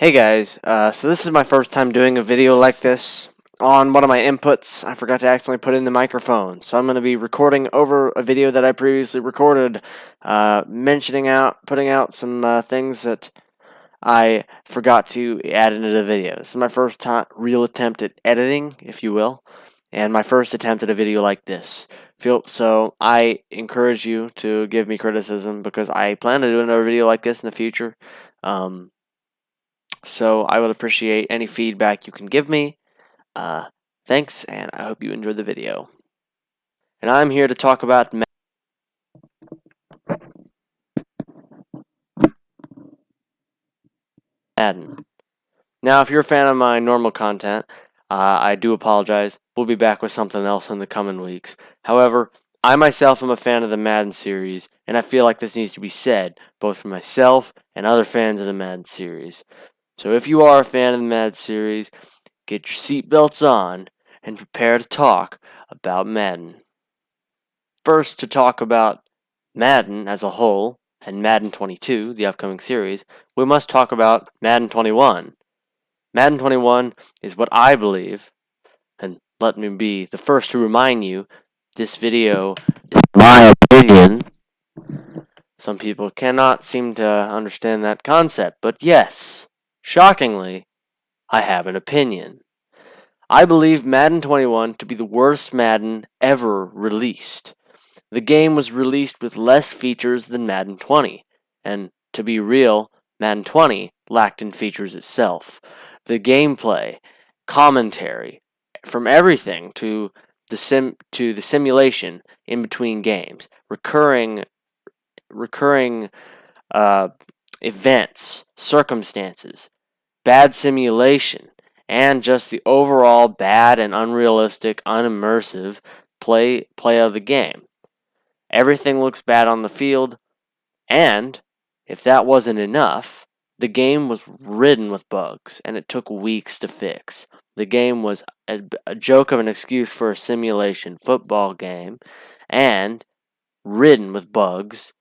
Hey guys, so this is my first time doing a video like this. On one of my inputs, I forgot to accidentally put in the microphone, so I'm going to be recording over a video that I previously recorded, putting out some things that I forgot to add into the video. This is my first real attempt at editing, if you will, and my first attempt at a video like this. So I encourage you to give me criticism because I plan to do another video like this in the future. So I would appreciate any feedback you can give me. Thanks, and I hope you enjoyed the video. And I'm here to talk about Madden. Now, if you're a fan of my normal content, I do apologize. We'll be back with something else in the coming weeks. However, I myself am a fan of the Madden series, and I feel like this needs to be said, both for myself and other fans of the Madden series. So if you are a fan of the Madden series, get your seatbelts on and prepare to talk about Madden. First, to talk about Madden as a whole and Madden 22, the upcoming series, we must talk about Madden 21. Madden 21 is what I believe, and let me be the first to remind you, this video is my opinion. Some people cannot seem to understand that concept, but yes, shockingly, I have an opinion. I believe Madden 21 to be the worst Madden ever released. The game was released with less features than Madden 20, and to be real, Madden 20 lacked in features itself. The gameplay, commentary, from everything to the simulation in between games, recurring events, circumstances, bad simulation, and just the overall bad and unrealistic, unimmersive play of the game. Everything looks bad on the field, and if that wasn't enough, the game was ridden with bugs, and it took weeks to fix. The game was a joke of an excuse for a simulation football game, and ridden with bugs.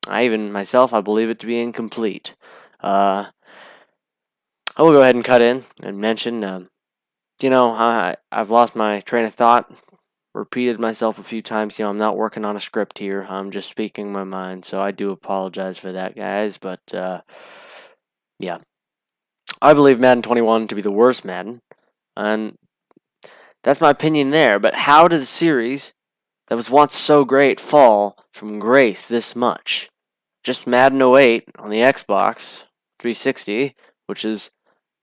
I believe it to be incomplete. I will go ahead and cut in and mention, I've lost my train of thought, repeated myself a few times. I'm not working on a script here. I'm just speaking my mind, so I do apologize for that, guys. But, yeah. I believe Madden 21 to be the worst Madden, and that's my opinion there. But how did the series that was once so great fall from grace this much? Just Madden 08 on the Xbox 360, which is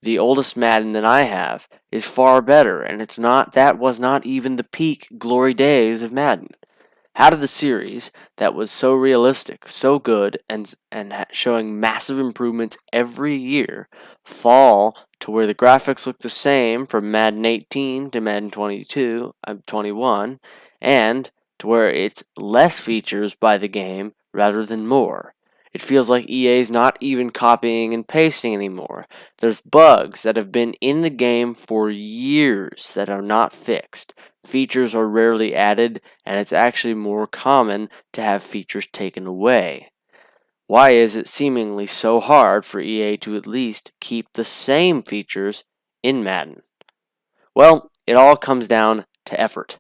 the oldest Madden that I have, is far better, and that was not even the peak glory days of Madden. How did the series that was so realistic, so good, and showing massive improvements every year fall to where the graphics look the same from Madden 18 to Madden 21, and to where it's less features by the game rather than more? It feels like EA's not even copying and pasting anymore. There's bugs that have been in the game for years that are not fixed. Features are rarely added, and it's actually more common to have features taken away. Why is it seemingly so hard for EA to at least keep the same features in Madden? Well, it all comes down to effort.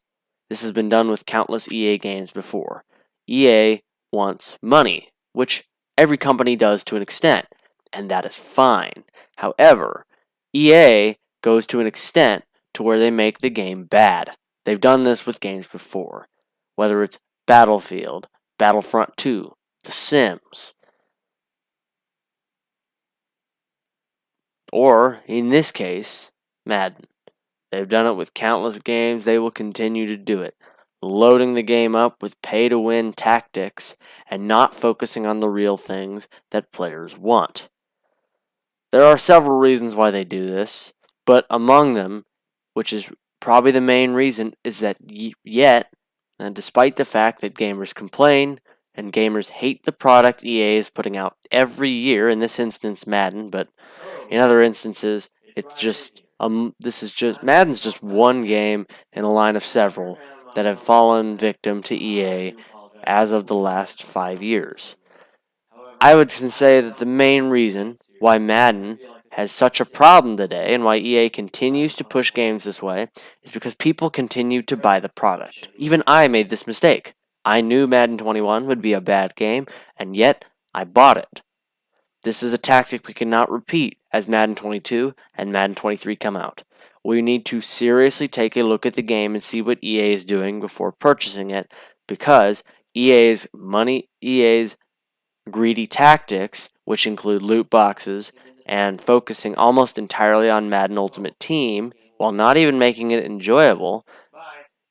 This has been done with countless EA games before. EA wants money, which every company does to an extent, and that is fine. However, EA goes to an extent to where they make the game bad. They've done this with games before, whether it's Battlefield, Battlefront 2, The Sims, or, in this case, Madden. They've done it with countless games. They will continue to do it, loading the game up with pay-to-win tactics and not focusing on the real things that players want. There are several reasons why they do this, but among them, which is probably the main reason, is that and despite the fact that gamers complain and gamers hate the product EA is putting out every year, in this instance Madden, but in other instances it's just Madden's just one game in a line of several that have fallen victim to EA as of the last 5 years. I would say that the main reason why Madden has such a problem today and why EA continues to push games this way is because people continue to buy the product. Even I made this mistake. I knew Madden 21 would be a bad game, and yet I bought it. This is a tactic we cannot repeat as Madden 22 and Madden 23 come out. We need to seriously take a look at the game and see what EA is doing before purchasing it, because EA's greedy tactics, which include loot boxes and focusing almost entirely on Madden Ultimate Team, while not even making it enjoyable,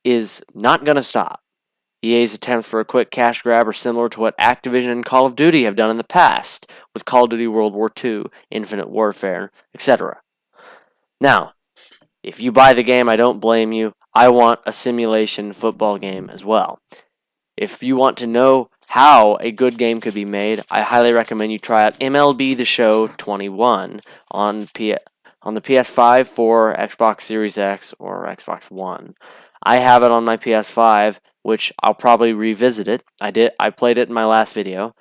is not going to stop. EA's attempts for a quick cash grab are similar to what Activision and Call of Duty have done in the past, with Call of Duty World War II, Infinite Warfare, etc. Now, if you buy the game, I don't blame you. I want a simulation football game as well. If you want to know how a good game could be made, I highly recommend you try out MLB The Show 21 on the PS5, 4, Xbox Series X, or Xbox One. I have it on my PS5, which I'll probably revisit it. I played it in my last video.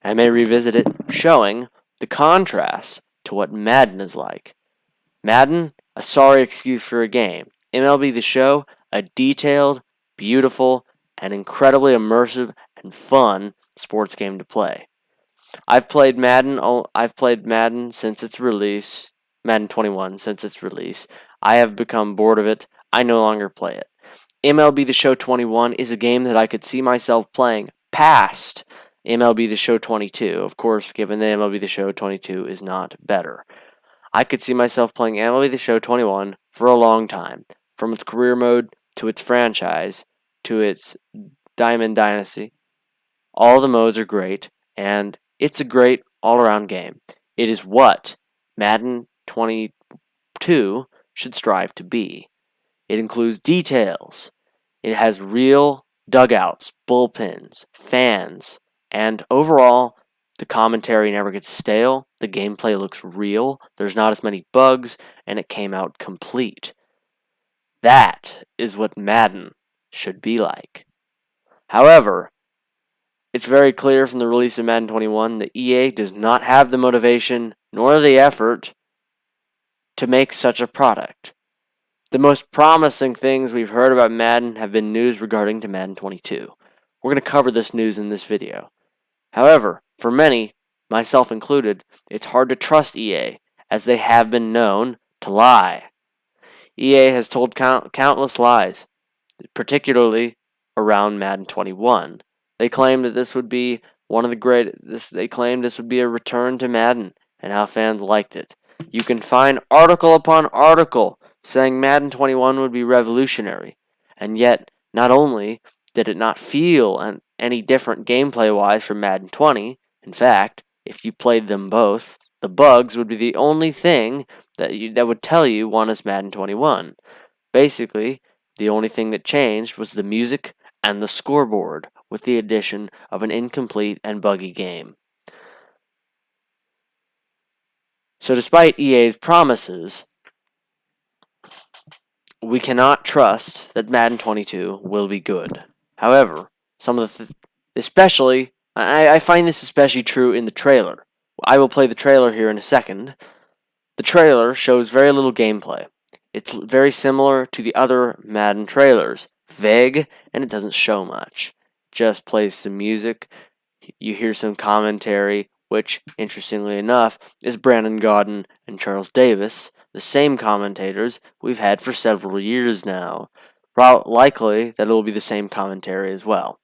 I may revisit it, showing the contrast to what Madden is like. Madden, a sorry excuse for a game. MLB The Show, a detailed, beautiful, and incredibly immersive and fun sports game to play. I've played Madden since its release, Madden 21 since its release. I have become bored of it. I no longer play it. MLB The Show 21 is a game that I could see myself playing past MLB The Show 22. Of course, given that MLB The Show 22 is not better. I could see myself playing MLB The Show 21 for a long time, from its career mode to its franchise to its Diamond Dynasty. All the modes are great, and it's a great all-around game. It is what Madden 22 should strive to be. It includes details. It has real dugouts, bullpens, fans, and overall, the commentary never gets stale. The gameplay looks real. There's not as many bugs, and it came out complete. That is what Madden should be like. However, it's very clear from the release of Madden 21 that EA does not have the motivation nor the effort to make such a product. The most promising things we've heard about Madden have been news regarding to Madden 22. We're going to cover this news in this video. However, for many, myself included, it's hard to trust EA, as they have been known to lie. EA has told countless lies, particularly around Madden 21. They claimed that this would be They claimed this would be a return to Madden and how fans liked it. You can find article upon article saying Madden 21 would be revolutionary, and yet not only did it not feel any different gameplay-wise from Madden 20. In fact, if you played them both, the bugs would be the only thing that would tell you one is Madden 21. Basically, the only thing that changed was the music and the scoreboard, with the addition of an incomplete and buggy game. So despite EA's promises, we cannot trust that Madden 22 will be good. However, I find this especially true in the trailer. I will play the trailer here in a second. The trailer shows very little gameplay. It's very similar to the other Madden trailers. Vague, and it doesn't show much. Just plays some music. You hear some commentary, which, interestingly enough, is Brandon Gaudin and Charles Davis, the same commentators we've had for several years now. Likely that it will be the same commentary as well.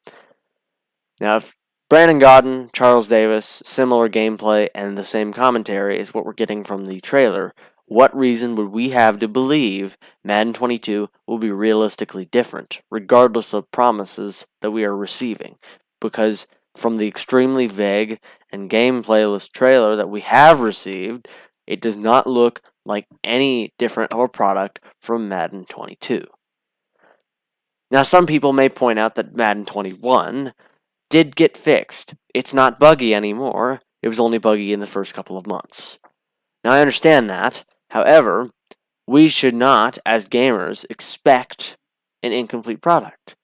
Now, if Brandon Gaudin, Charles Davis, similar gameplay, and the same commentary is what we're getting from the trailer, what reason would we have to believe Madden 22 will be realistically different, regardless of promises that we are receiving? Because from the extremely vague and gameplayless trailer that we have received, it does not look like any different of a product from Madden 22. Now, some people may point out that Madden 21 did get fixed. It's not buggy anymore. It was only buggy in the first couple of months. Now, I understand that. However, we should not, as gamers, expect an incomplete product.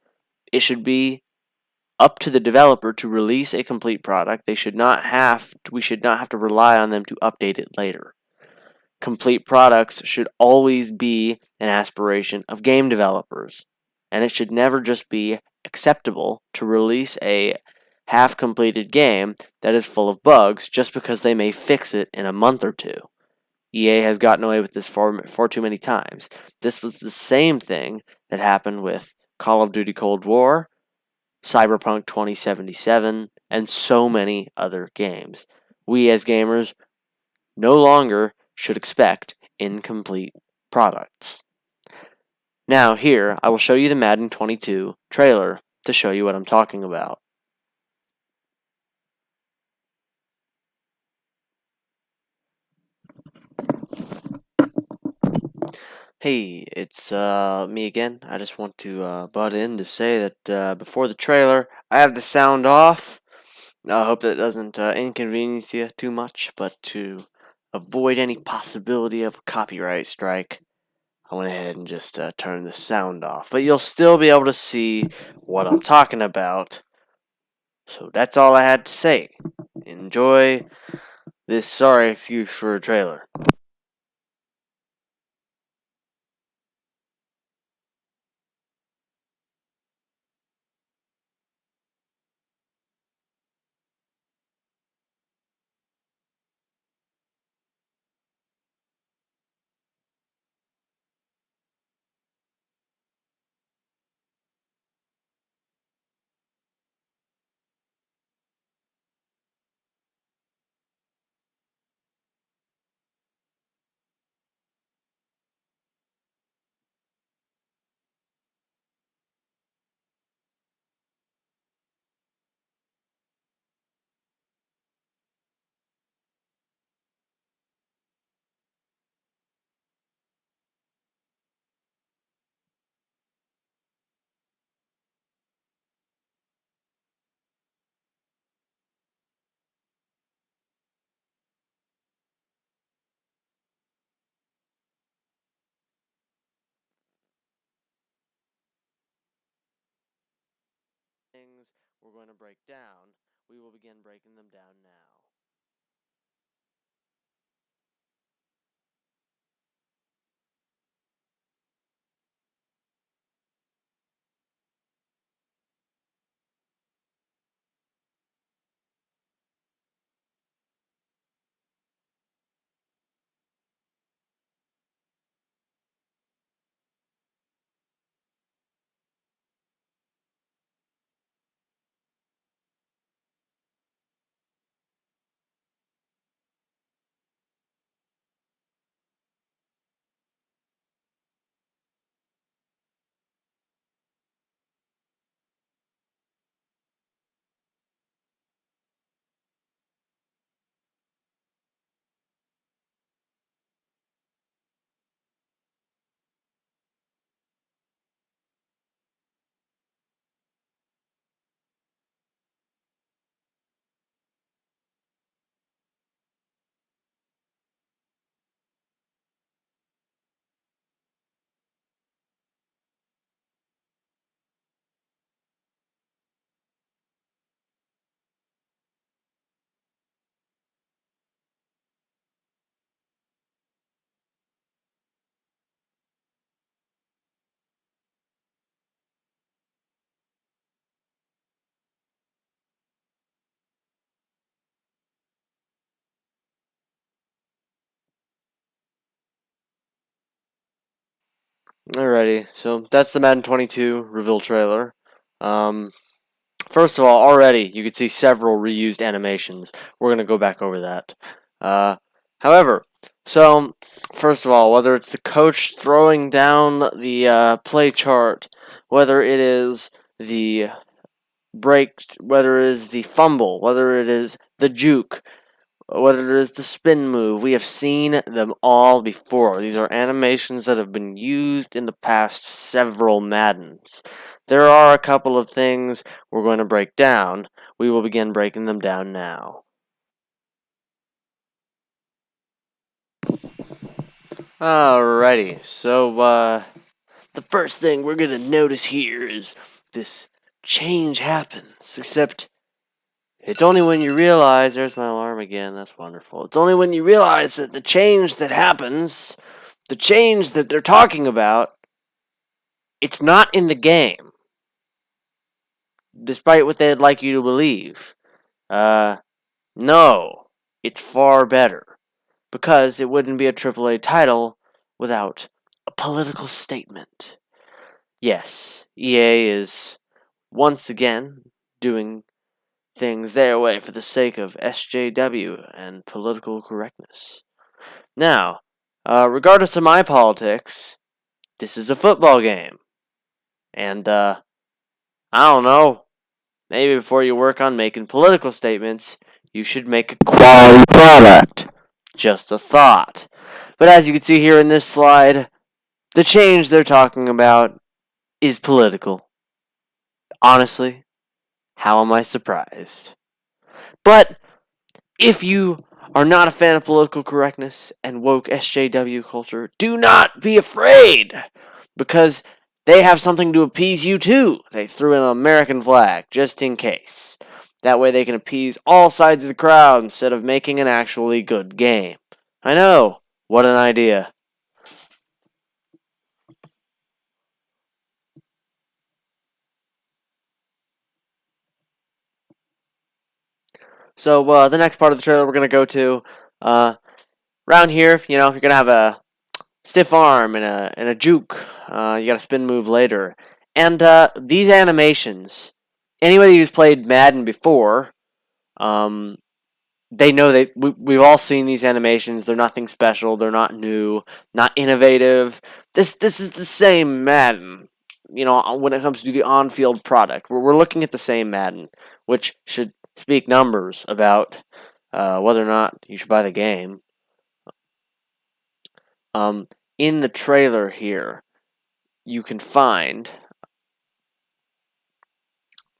It should be up to the developer to release a complete product. We should not have to rely on them to update it later. Complete products should always be an aspiration of game developers, and it should never just be acceptable to release a half-completed game that is full of bugs just because they may fix it in a month or two. EA has gotten away with this far too many times. This was the same thing that happened with Call of Duty Cold War, Cyberpunk 2077, and so many other games. We as gamers no longer should expect incomplete products. Now here, I will show you the Madden 22 trailer to show you what I'm talking about. Hey, it's me again. I just want to butt in to say that before the trailer, I have the sound off. I hope that doesn't inconvenience you too much, but to avoid any possibility of a copyright strike, I went ahead and just turned the sound off. But you'll still be able to see what I'm talking about. So that's all I had to say. Enjoy this sorry excuse for a trailer. Things we're going to break down, we will begin breaking them down now. Alrighty, so that's the Madden 22 reveal trailer. Um, First of all, already you can see several reused animations. We're going to go back over that. Uh, However, so first of all, whether it's the coach throwing down the play chart, whether it is the break, whether it is the fumble, whether it is the juke, whether it is the spin move, we have seen them all before. These are animations that have been used in the past several Maddens. There are a couple of things we're going to break down. We will begin breaking them down now. Alrighty, so the first thing we're going to notice here is this change happens. Except it's only when you realize, there's my alarm again, that's wonderful. It's only when you realize that the change that happens, the change that they're talking about, it's not in the game. Despite what they'd like you to believe. No, it's far better. Because it wouldn't be a AAA title without a political statement. Yes, EA is once again doing things their way for the sake of SJW and political correctness. Now, regardless of my politics, this is a football game. And, I don't know, maybe before you work on making political statements, you should make a quality product. Just a thought. But as you can see here in this slide, the change they're talking about is political. Honestly, how am I surprised? But if you are not a fan of political correctness and woke SJW culture, do not be afraid, because they have something to appease you too. They threw in an American flag, just in case. That way they can appease all sides of the crowd instead of making an actually good game. I know, what an idea. So the next part of the trailer we're going to go to, around here, you're going to have a stiff arm and a juke. You got a spin move later. And these animations, anybody who's played Madden before, they know we've all seen these animations. They're nothing special. They're not new, not innovative. This is the same Madden. When it comes to the on-field product, we're looking at the same Madden, which should speak numbers about whether or not you should buy the game. In the trailer here, you can find.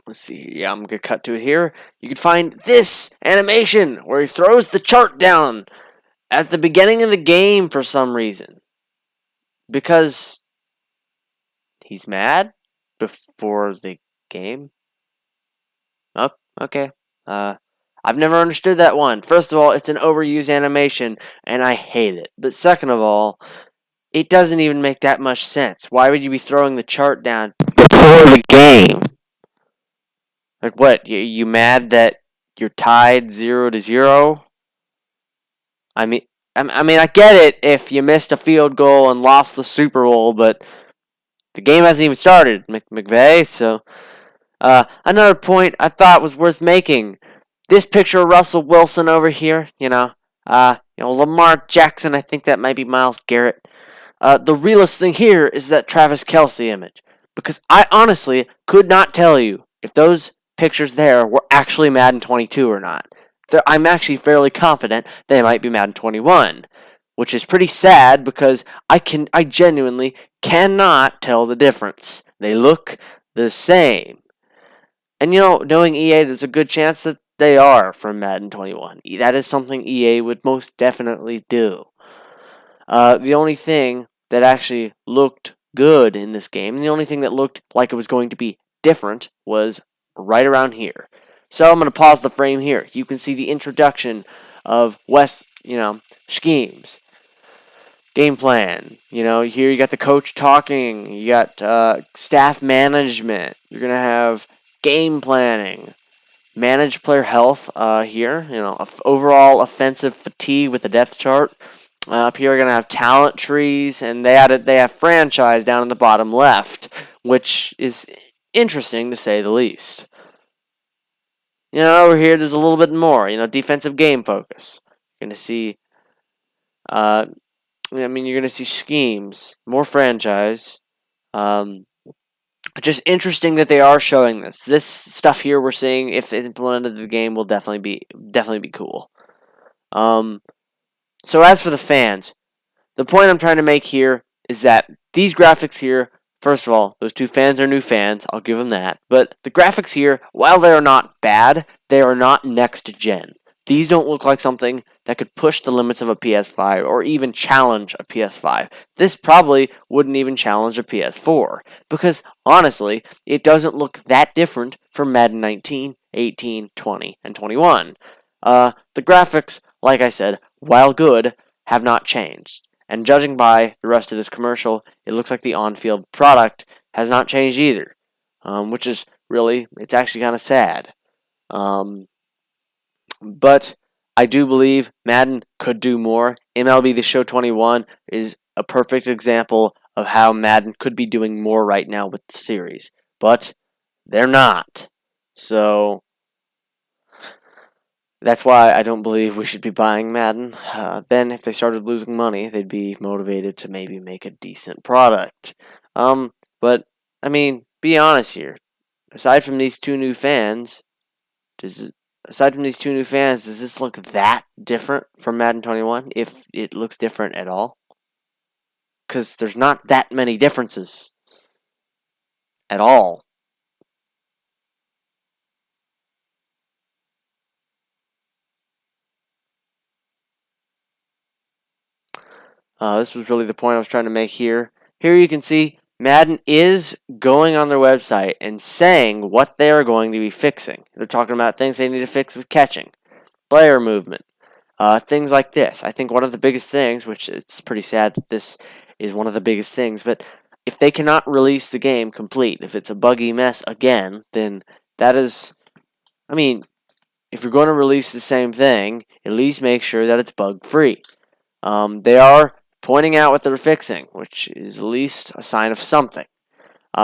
Let's see. Yeah, I'm gonna cut to it here. You can find this animation where he throws the chart down at the beginning of the game for some reason, because he's mad before the game. Oh, okay. I've never understood that one. First of all, it's an overused animation, and I hate it. But second of all, it doesn't even make that much sense. Why would you be throwing the chart down before the game? Like what? You mad that you're tied 0-0? I get it if you missed a field goal and lost the Super Bowl, but the game hasn't even started, McVay. So, another point I thought was worth making. This picture of Russell Wilson over here, Lamar Jackson. I think that might be Myles Garrett. The realest thing here is that Travis Kelce image, because I honestly could not tell you if those pictures there were actually Madden 22 or not. I'm actually fairly confident they might be Madden 21, which is pretty sad because I genuinely cannot tell the difference. They look the same. And knowing EA, there's a good chance that they are from Madden 21. That is something EA would most definitely do. The only thing that actually looked good in this game, and the only thing that looked like it was going to be different, was right around here. So I'm going to pause the frame here. You can see the introduction of schemes, game plan. Here you got the coach talking. You got staff management. You're going to have game planning, manage player health here. Overall offensive fatigue with the depth chart. Up here, we're going to have talent trees, and they have franchise down in the bottom left, which is interesting to say the least. Over here, there's a little bit more, defensive game focus. You're going to see, you're going to see schemes, more franchise. Just interesting that they are showing this. This stuff here we're seeing, if it's implemented in the game, will definitely be cool. So as for the fans, the point I'm trying to make here is that these graphics here, first of all, those two fans are new fans, I'll give them that, but the graphics here, while they are not bad, they are not next gen. These don't look like something that could push the limits of a PS5 or even challenge a PS5. This probably wouldn't even challenge a PS4 because honestly, it doesn't look that different from Madden 19, 18, 20, and 21. The graphics, like I said, while good, have not changed. And judging by the rest of this commercial, it looks like the on-field product has not changed either, which is really, it's actually kind of sad. But I do believe Madden could do more. MLB The Show 21 is a perfect example of how Madden could be doing more right now with the series. But they're not. So that's why I don't believe we should be buying Madden. Then, if they started losing money, they'd be motivated to maybe make a decent product. But, I mean, be honest here. Aside from these two new fans, does does this look that different from Madden 21? If it looks different at all, because there's not that many differences at all. This was really the point I was trying to make here. Here you can see Madden is going on their website and saying what they are going to be fixing. They're talking about things they need to fix with catching, player movement, things like this. I think one of the biggest things, which it's pretty sad that this is one of the biggest things, but if they cannot release the game complete, if it's a buggy mess again, then that is, I mean, if you're going to release the same thing, at least make sure that it's bug free. They are pointing out what they're fixing, which is at least a sign of something.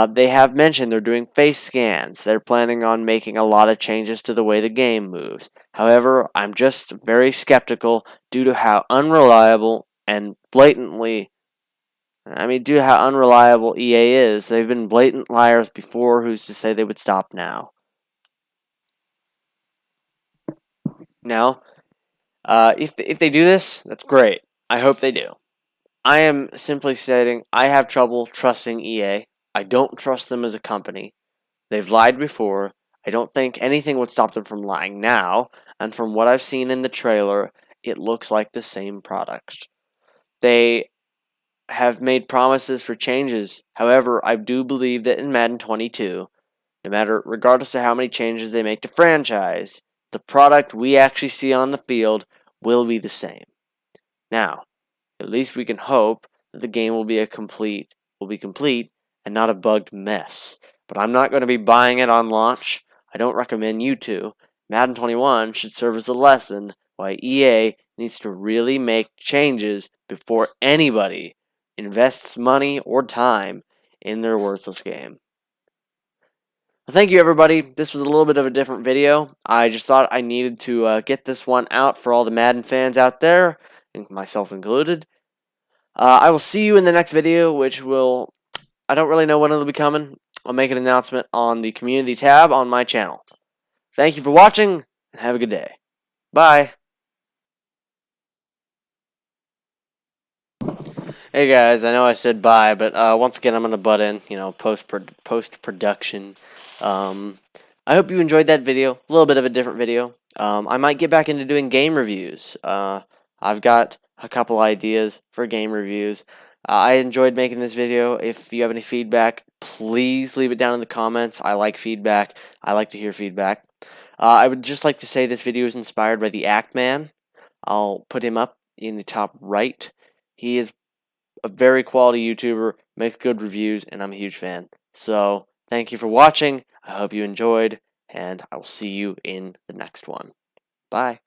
They have mentioned they're doing face scans. They're planning on making a lot of changes to the way the game moves. However, I'm just very skeptical due to how unreliable and blatantly, due to how unreliable EA is. They've been blatant liars before. Who's to say they would stop now? Now, if they do this, that's great. I hope they do. I am simply stating I have trouble trusting EA. I don't trust them as a company. They've lied before. I don't think anything would stop them from lying now, and from what I've seen in the trailer, it looks like the same product. They have made promises for changes. However, I do believe that in Madden 22, regardless of how many changes they make to franchise, the product we actually see on the field will be the same. Now, at least we can hope that the game will be complete and not a bugged mess. But I'm not going to be buying it on launch. I don't recommend you to. Madden 21 should serve as a lesson why EA needs to really make changes before anybody invests money or time in their worthless game. Well, thank you, everybody. This was a little bit of a different video. I just thought I needed to get this one out for all the Madden fans out there, and myself included. I will see you in the next video, which will, I don't really know when it'll be coming. I'll make an announcement on the community tab on my channel. Thank you for watching, and have a good day. Bye. Hey guys, I know I said bye, but once again I'm gonna butt in, post production. I hope you enjoyed that video. A little bit of a different video. I might get back into doing game reviews. I've got a couple ideas for game reviews. I enjoyed making this video. If you have any feedback, please leave it down in the comments. I like feedback. I like to hear feedback. I would just like to say this video is inspired by the Act Man. I'll put him up in the top right. He is a very quality YouTuber, makes good reviews, and I'm a huge fan. So, thank you for watching. I hope you enjoyed, and I will see you in the next one. Bye.